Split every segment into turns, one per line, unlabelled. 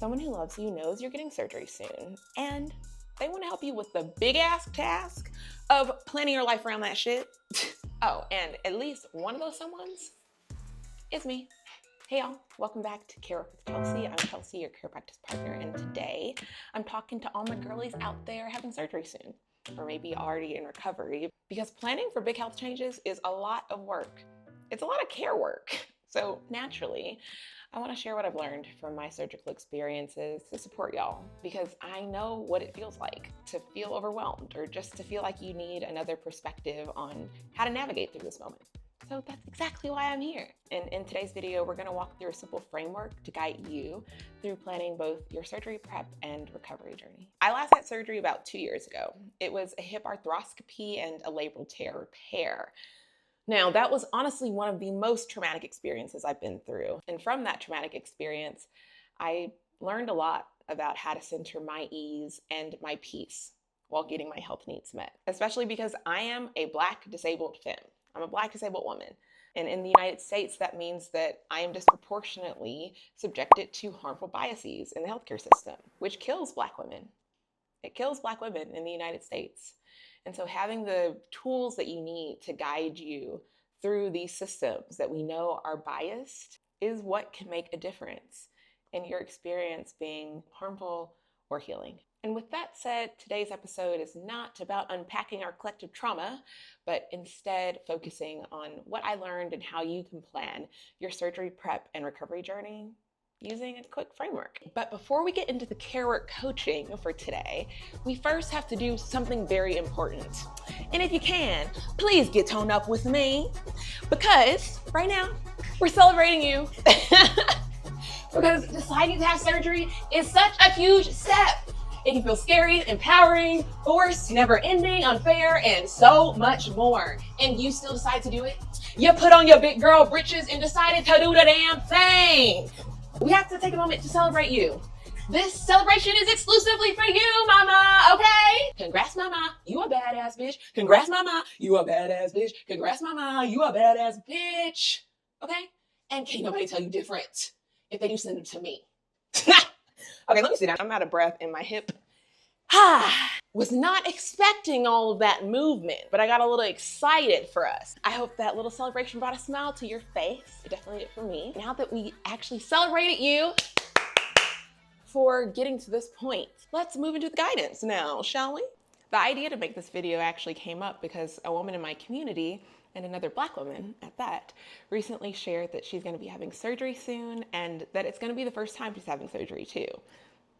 Someone who loves you knows you're getting surgery soon, and they want to help you with the big ass task of planning your life around that shit. Oh, and at least one of those someones is me. Hey y'all, welcome back to Care Work with Chelsea. I'm Chelsea, your care practice partner, and today I'm talking to all my girlies out there having surgery soon, or maybe already in recovery, because planning for big health changes is a lot of work. It's a lot of care work. So naturally, I want to share what I've learned from my surgical experiences to support y'all, because I know what it feels like to feel overwhelmed or just to feel like you need another perspective on how to navigate through this moment. So that's exactly why I'm here. And in today's video, we're gonna walk through a simple framework to guide you through planning both your surgery prep and recovery journey. I last had surgery about 2 years ago. It was a hip arthroscopy and a labral tear repair. Now, that was honestly one of the most traumatic experiences I've been through. And from that traumatic experience, I learned a lot about how to center my ease and my peace while getting my health needs met, especially because I am a Black disabled femme. I'm a Black disabled woman. And in the United States, that means that I am disproportionately subjected to harmful biases in the healthcare system, which kills Black women. It kills Black women in the United States. And so having the tools that you need to guide you through these systems that we know are biased is what can make a difference in your experience being harmful or healing. And with that said, today's episode is not about unpacking our collective trauma, but instead focusing on what I learned and how you can plan your surgery prep and recovery journey using a quick framework. But before we get into the care work coaching for today, we first have to do something very important. And if you can, please get toned up with me, because right now we're celebrating you. Because deciding to have surgery is such a huge step. It can feel scary, empowering, forced, never-ending, unfair, and so much more. And you still decide to do it? You put on your big girl britches and decided to do the damn thing. We have to take a moment to celebrate you. This celebration is exclusively for you, mama, okay? Congrats, mama, you a badass bitch. Congrats, mama, you a badass bitch. Congrats, mama, you a badass bitch. Okay? And can't nobody tell you different. If they do, send them to me. Okay, let me sit down. I'm out of breath in my hip. Was not expecting all of that movement, but I got a little excited for us. I hope that little celebration brought a smile to your face. It definitely did for me. Now that we actually celebrated you for getting to this point, let's move into the guidance now, shall we? The idea to make this video actually came up because a woman in my community, and another Black woman at that, recently shared that she's going to be having surgery soon and that it's going to be the first time she's having surgery too.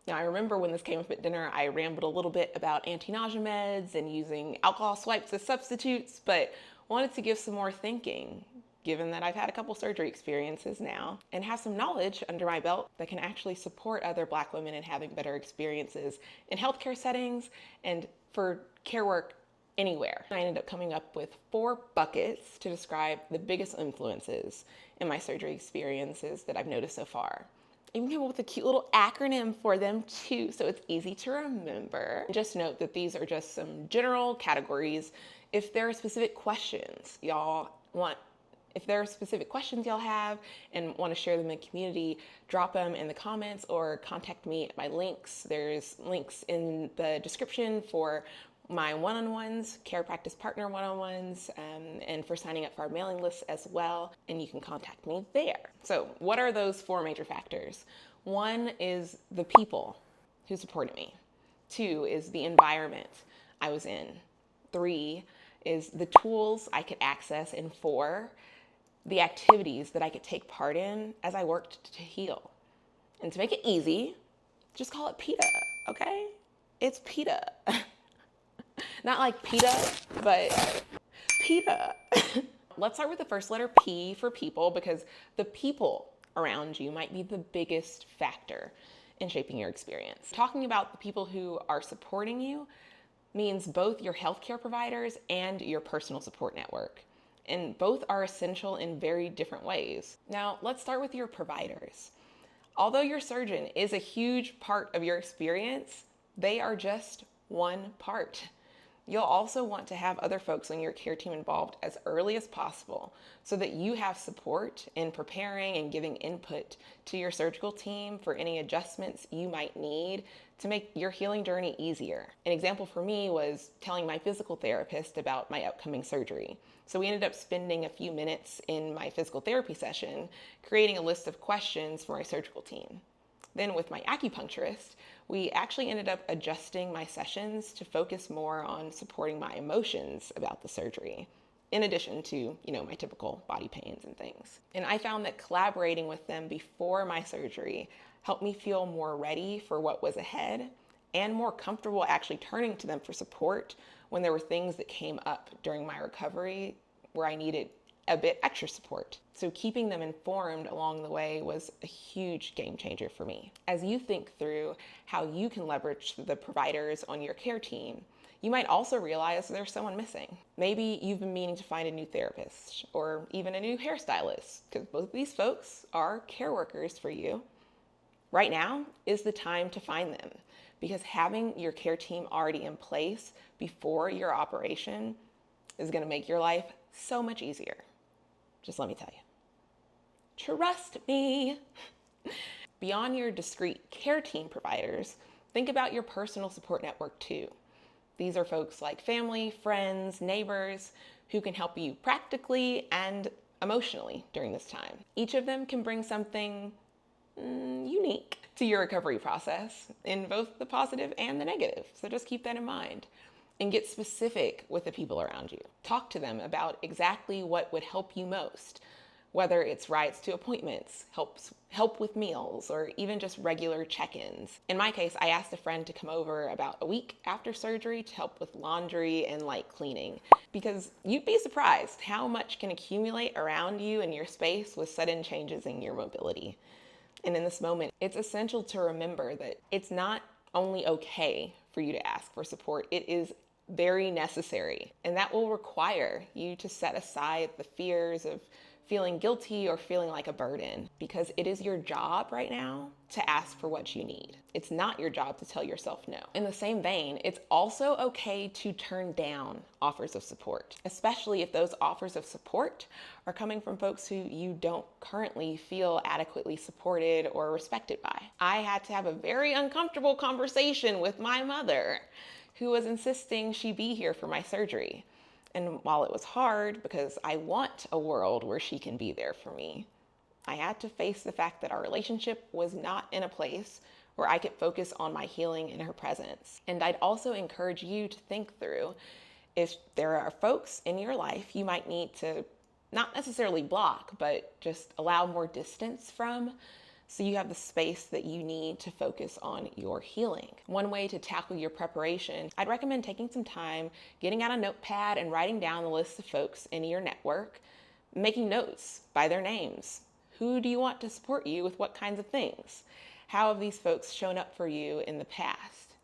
Now, I remember when this came up at dinner, I rambled a little bit about anti-nausea meds and using alcohol swipes as substitutes, but wanted to give some more thinking, given that I've had a couple surgery experiences now and have some knowledge under my belt that can actually support other Black women in having better experiences in healthcare settings and for care work anywhere. I ended up coming up with 4 buckets to describe the biggest influences in my surgery experiences that I've noticed so far. I even came up with a cute little acronym for them too, so it's easy to remember. Just note that these are just some general categories. If there are specific questions y'all have and want to share them in the community, drop them in the comments or contact me at my links. There's links in the description for my one-on-ones, care practice partner one-on-ones, and for signing up for our mailing list as well, and you can contact me there. So what are those 4 major factors? 1 is the people who supported me. 2 is the environment I was in. 3 is the tools I could access. And 4, the activities that I could take part in as I worked to heal. And to make it easy, just call it PETA, okay? It's PETA. Not like PETA, but PETA. Let's start with the first letter P for people, because the people around you might be the biggest factor in shaping your experience. Talking about the people who are supporting you means both your healthcare providers and your personal support network. And both are essential in very different ways. Now, let's start with your providers. Although your surgeon is a huge part of your experience, they are just one part. You'll also want to have other folks on your care team involved as early as possible so that you have support in preparing and giving input to your surgical team for any adjustments you might need to make your healing journey easier. An example for me was telling my physical therapist about my upcoming surgery. So we ended up spending a few minutes in my physical therapy session creating a list of questions for my surgical team. Then with my acupuncturist, we actually ended up adjusting my sessions to focus more on supporting my emotions about the surgery, in addition to, my typical body pains and things. And I found that collaborating with them before my surgery helped me feel more ready for what was ahead and more comfortable actually turning to them for support when there were things that came up during my recovery where I needed a bit extra support. So keeping them informed along the way was a huge game changer for me. As you think through how you can leverage the providers on your care team, you might also realize there's someone missing. Maybe you've been meaning to find a new therapist or even a new hairstylist, because both of these folks are care workers for you. Right now is the time to find them, because having your care team already in place before your operation is going to make your life so much easier. Just let me tell you. Trust me. Beyond your discrete care team providers, think about your personal support network too. These are folks like family, friends, neighbors who can help you practically and emotionally during this time. Each of them can bring something unique to your recovery process in both the positive and the negative. So just keep that in mind. And get specific with the people around you. Talk to them about exactly what would help you most, whether it's rides to appointments, help with meals, or even just regular check-ins. In my case, I asked a friend to come over about a week after surgery to help with laundry and light cleaning, because you'd be surprised how much can accumulate around you in your space with sudden changes in your mobility. And in this moment, it's essential to remember that it's not only okay for you to ask for support, it is very necessary. And that will require you to set aside the fears of feeling guilty or feeling like a burden, because it is your job right now to ask for what you need. It's not your job to tell yourself no. In the same vein, it's also okay to turn down offers of support, especially if those offers of support are coming from folks who you don't currently feel adequately supported or respected by. I had to have a very uncomfortable conversation with my mother, who was insisting she be here for my surgery. And while it was hard because I want a world where she can be there for me, I had to face the fact that our relationship was not in a place where I could focus on my healing in her presence. And I'd also encourage you to think through if there are folks in your life you might need to not necessarily block, but just allow more distance from, so you have the space that you need to focus on your healing. One way to tackle your preparation, I'd recommend taking some time, getting out a notepad and writing down the list of folks in your network, making notes by their names. Who do you want to support you with what kinds of things? How have these folks shown up for you in the past?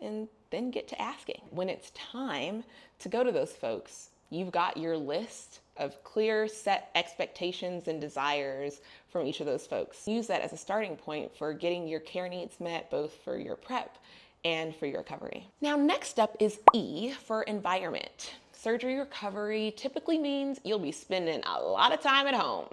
And then get to asking. When it's time to go to those folks, you've got your list of clear set expectations and desires from each of those folks. Use that as a starting point for getting your care needs met, both for your prep and for your recovery. Now, next up is E for environment. Surgery recovery typically means you'll be spending a lot of time at home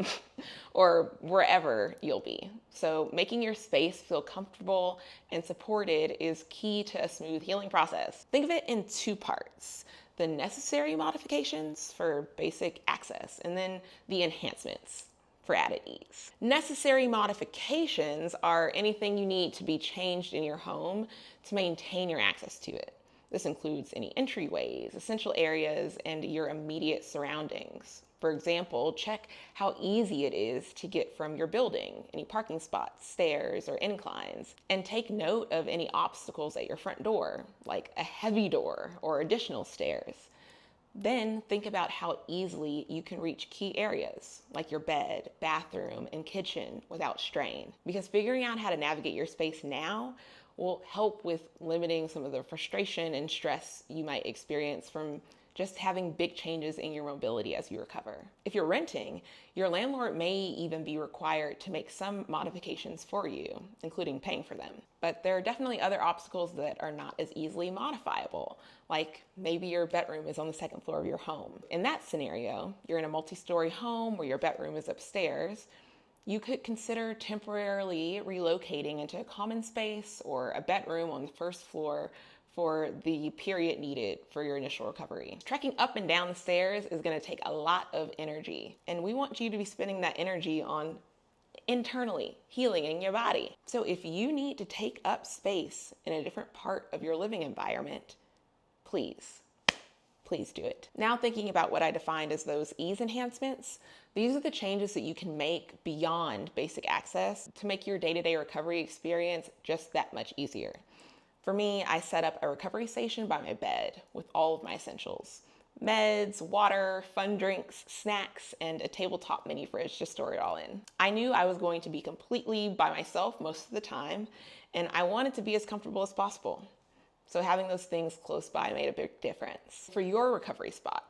or wherever you'll be. So making your space feel comfortable and supported is key to a smooth healing process. Think of it in two parts: the necessary modifications for basic access, and then the enhancements for added ease. Necessary modifications are anything you need to be changed in your home to maintain your access to it. This includes any entryways, essential areas, and your immediate surroundings. For example, check how easy it is to get from your building, any parking spots, stairs, or inclines, and take note of any obstacles at your front door, like a heavy door or additional stairs. Then think about how easily you can reach key areas, like your bed, bathroom, and kitchen without strain. Because figuring out how to navigate your space now will help with limiting some of the frustration and stress you might experience from just having big changes in your mobility as you recover. If you're renting, your landlord may even be required to make some modifications for you, including paying for them. But there are definitely other obstacles that are not as easily modifiable, like maybe your bedroom is on the second floor of your home. In that scenario, you're in a multi-story home where your bedroom is upstairs. You could consider temporarily relocating into a common space or a bedroom on the first floor for the period needed for your initial recovery. Trekking up and down the stairs is going to take a lot of energy, and we want you to be spending that energy on internally healing in your body. So if you need to take up space in a different part of your living environment, please do it. Now thinking about what I defined as those ease enhancements, these are the changes that you can make beyond basic access to make your day-to-day recovery experience just that much easier. For me, I set up a recovery station by my bed with all of my essentials: meds, water, fun drinks, snacks, and a tabletop mini fridge to store it all in. I knew I was going to be completely by myself most of the time, and I wanted to be as comfortable as possible. So having those things close by made a big difference. For your recovery spot,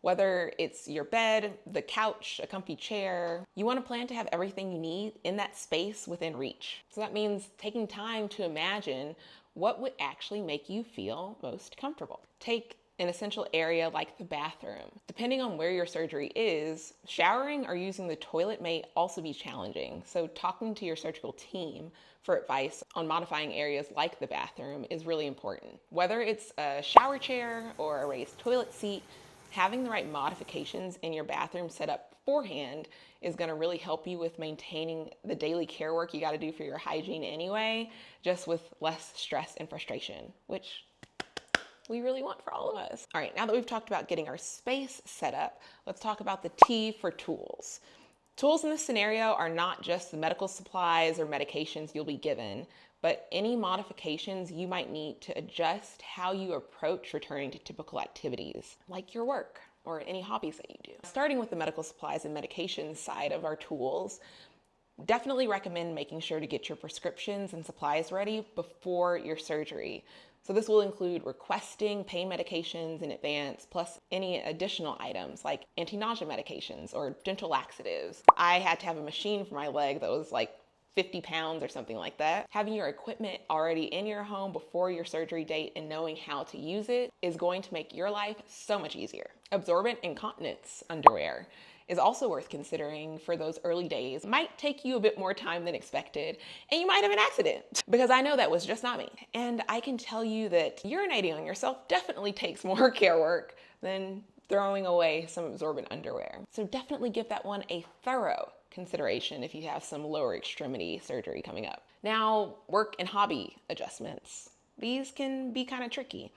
whether it's your bed, the couch, a comfy chair, you want to plan to have everything you need in that space within reach. So that means taking time to imagine what would actually make you feel most comfortable. Take an essential area like the bathroom. Depending on where your surgery is, showering or using the toilet may also be challenging. So talking to your surgical team for advice on modifying areas like the bathroom is really important. Whether it's a shower chair or a raised toilet seat, having the right modifications in your bathroom set up beforehand is going to really help you with maintaining the daily care work you got to do for your hygiene anyway, just with less stress and frustration, which we really want for all of us. All right, now that we've talked about getting our space set up, let's talk about the T for tools. Tools in this scenario are not just the medical supplies or medications you'll be given, but any modifications you might need to adjust how you approach returning to typical activities, like your work or any hobbies that you do. Starting with the medical supplies and medications side of our tools, definitely recommend making sure to get your prescriptions and supplies ready before your surgery. So this will include requesting pain medications in advance, plus any additional items like anti-nausea medications or gentle laxatives. I had to have a machine for my leg that was like 50 pounds or something like that. Having your equipment already in your home before your surgery date and knowing how to use it is going to make your life so much easier. Absorbent incontinence underwear is also worth considering for those early days. Might take you a bit more time than expected, and you might have an accident, because I know that was just not me. And I can tell you that urinating on yourself definitely takes more care work than throwing away some absorbent underwear. So definitely give that one a thorough consideration if you have some lower extremity surgery coming up. Now, work and hobby adjustments. These can be kind of tricky.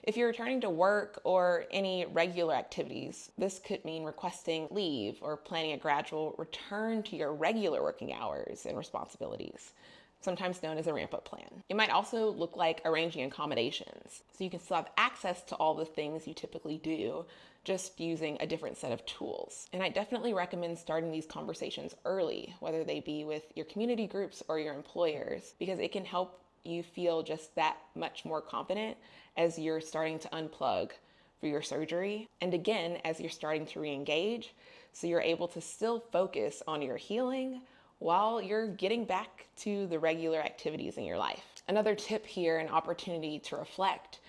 If you're returning to work or any regular activities, this could mean requesting leave or planning a gradual return to your regular working hours and responsibilities, sometimes known as a ramp-up plan. It might also look like arranging accommodations, so you can still have access to all the things you typically do, just using a different set of tools. And I definitely recommend starting these conversations early, whether they be with your community groups or your employers, because it can help you feel just that much more confident as you're starting to unplug for your surgery. And again, as you're starting to re-engage, so you're able to still focus on your healing while you're getting back to the regular activities in your life. Another tip here, an opportunity to reflect,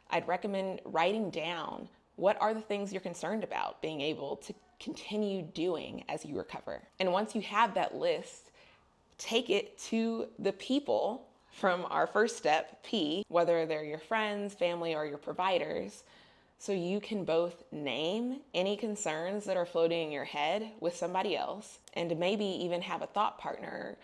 I'd recommend writing down what are the things you're concerned about being able to continue doing as you recover. And once you have that list, take it to the people from our first step, P, whether they're your friends, family, or your providers, so you can both name any concerns that are floating in your head with somebody else, and maybe even have a thought partner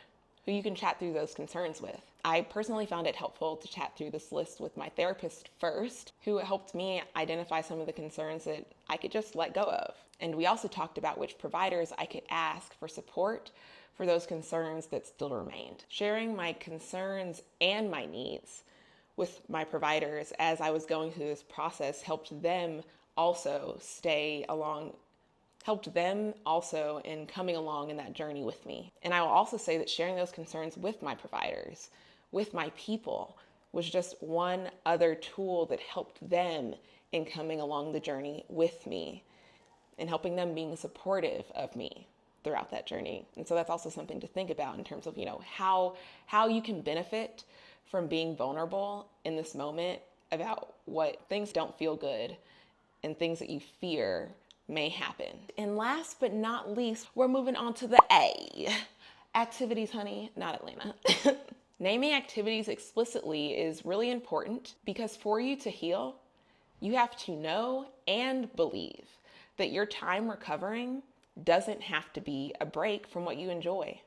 who you can chat through those concerns with. I personally found it helpful to chat through this list with my therapist first, who helped me identify some of the concerns that I could just let go of. And we also talked about which providers I could ask for support for those concerns that still remained. Sharing my concerns and my needs with my providers as I was going through this process helped them also in coming along in that journey with me. And I will also say that sharing those concerns with my providers, with my people, was just one other tool that helped them in coming along the journey with me and helping them being supportive of me throughout that journey. And so that's also something to think about in terms of, how you can benefit from being vulnerable in this moment about what things don't feel good and things that you fear may happen. And last but not least, we're moving on to the A. Activities, honey, not Atlanta. Naming activities explicitly is really important because for you to heal, you have to know and believe that your time recovering doesn't have to be a break from what you enjoy.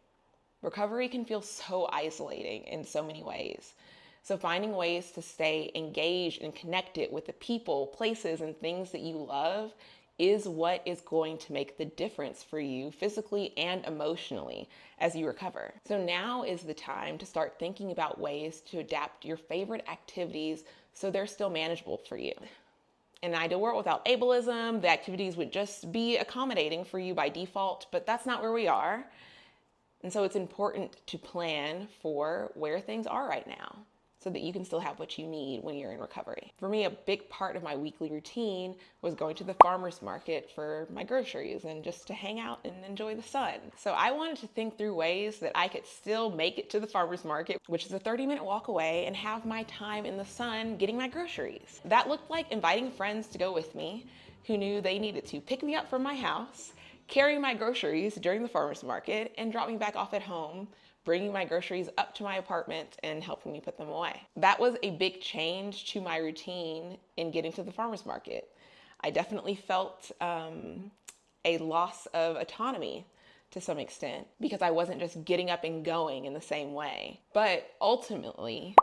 Recovery can feel so isolating in so many ways. So finding ways to stay engaged and connected with the people, places, and things that you love is what is going to make the difference for you physically and emotionally as you recover. So now is the time to start thinking about ways to adapt your favorite activities so they're still manageable for you. In an ideal world without ableism, the activities would just be accommodating for you by default, but that's not where we are. And so it's important to plan for where things are right now so that you can still have what you need when you're in recovery. For me, a big part of my weekly routine was going to the farmer's market for my groceries and just to hang out and enjoy the sun. So I wanted to think through ways that I could still make it to the farmer's market, which is a 30-minute walk away, and have my time in the sun getting my groceries. That looked like inviting friends to go with me who knew they needed to pick me up from my house, carry my groceries during the farmer's market, and drop me back off at home, bringing my groceries up to my apartment and helping me put them away. That was a big change to my routine in getting to the farmer's market. I definitely felt a loss of autonomy to some extent because I wasn't just getting up and going in the same way. But ultimately,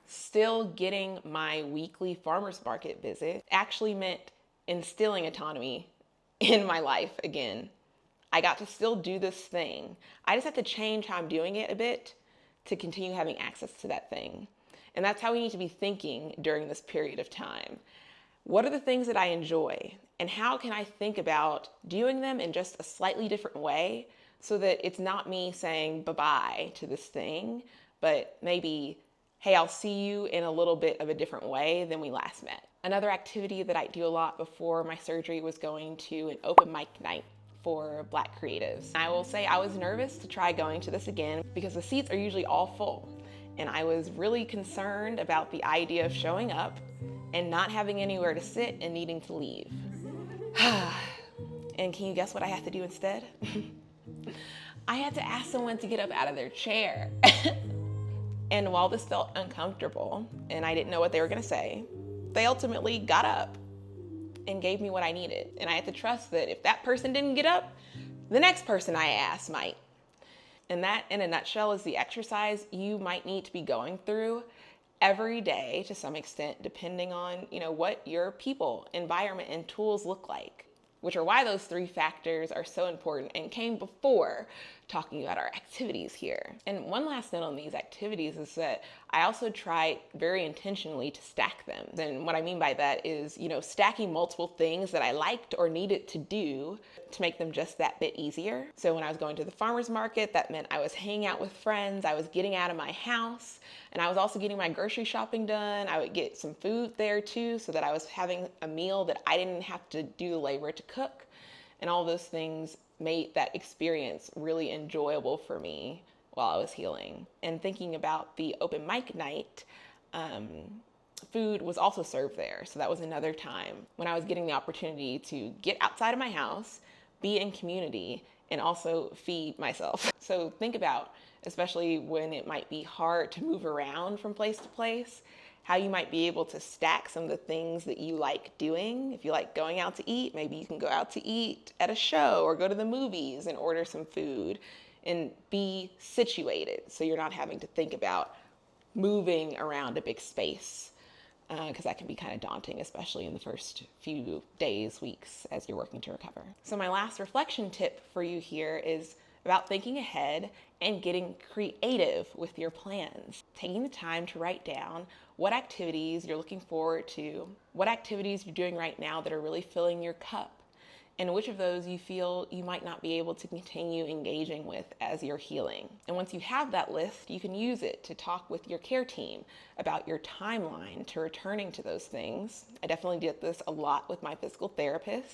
still getting my weekly farmer's market visit actually meant instilling autonomy in my life again. I got to still do this thing. I just have to change how I'm doing it a bit to continue having access to that thing. And that's how we need to be thinking during this period of time. What are the things that I enjoy? And how can I think about doing them in just a slightly different way so that it's not me saying bye-bye to this thing, but maybe, hey, I'll see you in a little bit of a different way than we last met. Another activity that I do a lot before my surgery was going to an open mic night for Black creatives. I will say I was nervous to try going to this again because the seats are usually all full. And I was really concerned about the idea of showing up and not having anywhere to sit and needing to leave. And can you guess what I had to do instead? I had to ask someone to get up out of their chair. And while this felt uncomfortable and I didn't know what they were gonna say, they ultimately got up and gave me what I needed. And I had to trust that if that person didn't get up, the next person I asked might. And that, in a nutshell, is the exercise you might need to be going through every day to some extent, depending on, what your people, environment, and tools look like, which are why those 3 factors are so important and came before talking about our activities here. And one last note on these activities is that I also tried very intentionally to stack them. And what I mean by that is, stacking multiple things that I liked or needed to do to make them just that bit easier. So when I was going to the farmer's market, that meant I was hanging out with friends, I was getting out of my house, and I was also getting my grocery shopping done. I would get some food there too, so that I was having a meal that I didn't have to do the labor to cook. And all those things made that experience really enjoyable for me while I was healing. And thinking about the open mic night, food was also served there. So that was another time when I was getting the opportunity to get outside of my house, be in community, and also feed myself. So think about, especially when it might be hard to move around from place to place, how you might be able to stack some of the things that you like doing. If you like going out to eat, maybe you can go out to eat at a show or go to the movies and order some food and be situated so you're not having to think about moving around a big space, because that can be kind of daunting, especially in the first few days, weeks as you're working to recover. So my last reflection tip for you here is about thinking ahead and getting creative with your plans. Taking the time to write down what activities you're looking forward to, what activities you're doing right now that are really filling your cup, and which of those you feel you might not be able to continue engaging with as you're healing. And once you have that list, you can use it to talk with your care team about your timeline to returning to those things. I definitely did this a lot with my physical therapist,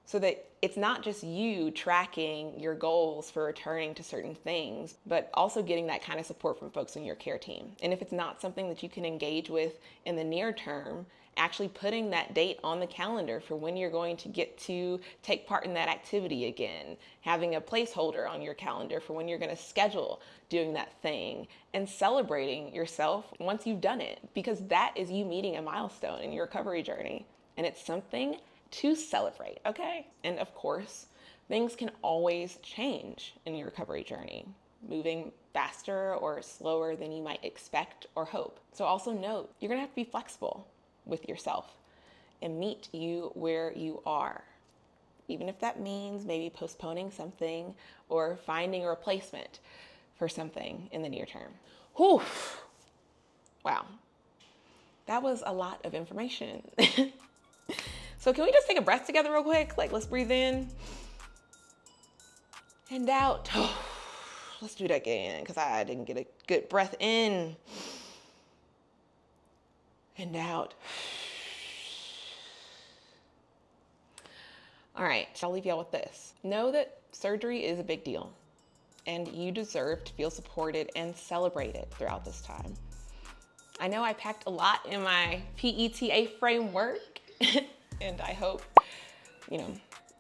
so that it's not just you tracking your goals for returning to certain things, but also getting that kind of support from folks on your care team. And if it's not something that you can engage with in the near term, actually putting that date on the calendar for when you're going to get to take part in that activity again, having a placeholder on your calendar for when you're going to schedule doing that thing, and celebrating yourself once you've done it, because that is you meeting a milestone in your recovery journey. And it's something to celebrate, okay? And of course, things can always change in your recovery journey, moving faster or slower than you might expect or hope. So also note, you're gonna have to be flexible with yourself and meet you where you are, even if that means maybe postponing something or finding a replacement for something in the near term. Whew. Wow, that was a lot of information. So can we just take a breath together real quick? Like, let's breathe in and out. Let's do that again, because I didn't get a good breath in and out. All right, I'll leave y'all with this. Know that surgery is a big deal, and you deserve to feel supported and celebrated throughout this time. I know I packed a lot in my PETA framework, and I hope,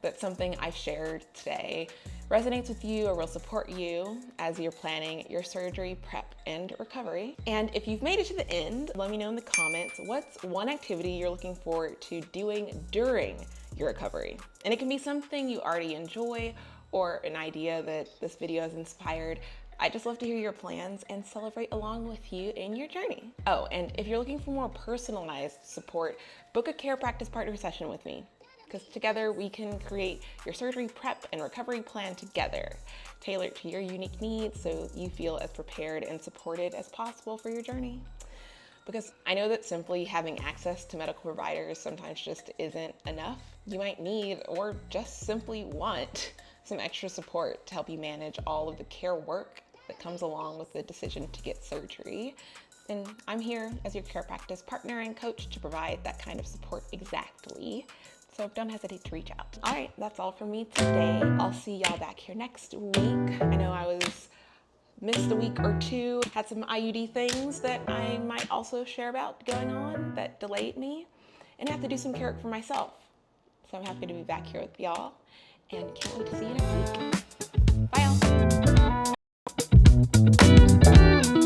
that something I've shared today resonates with you or will support you as you're planning your surgery prep and recovery. And if you've made it to the end, let me know in the comments what's one activity you're looking forward to doing during your recovery. And it can be something you already enjoy or an idea that this video has inspired. I just love to hear your plans and celebrate along with you in your journey. Oh, and if you're looking for more personalized support, book a care practice partner session with me, because together we can create your surgery prep and recovery plan together, tailored to your unique needs so you feel as prepared and supported as possible for your journey. Because I know that simply having access to medical providers sometimes just isn't enough. You might need, or just simply want, some extra support to help you manage all of the care work that comes along with the decision to get surgery. And I'm here as your care practice partner and coach to provide that kind of support exactly. So don't hesitate to reach out. All right, that's all from me today. I'll see y'all back here next week. I know I missed a week or two, had some IUD things that I might also share about going on that delayed me, and I have to do some care work for myself. So I'm happy to be back here with y'all, and can't wait to see you next week. Bye, y'all.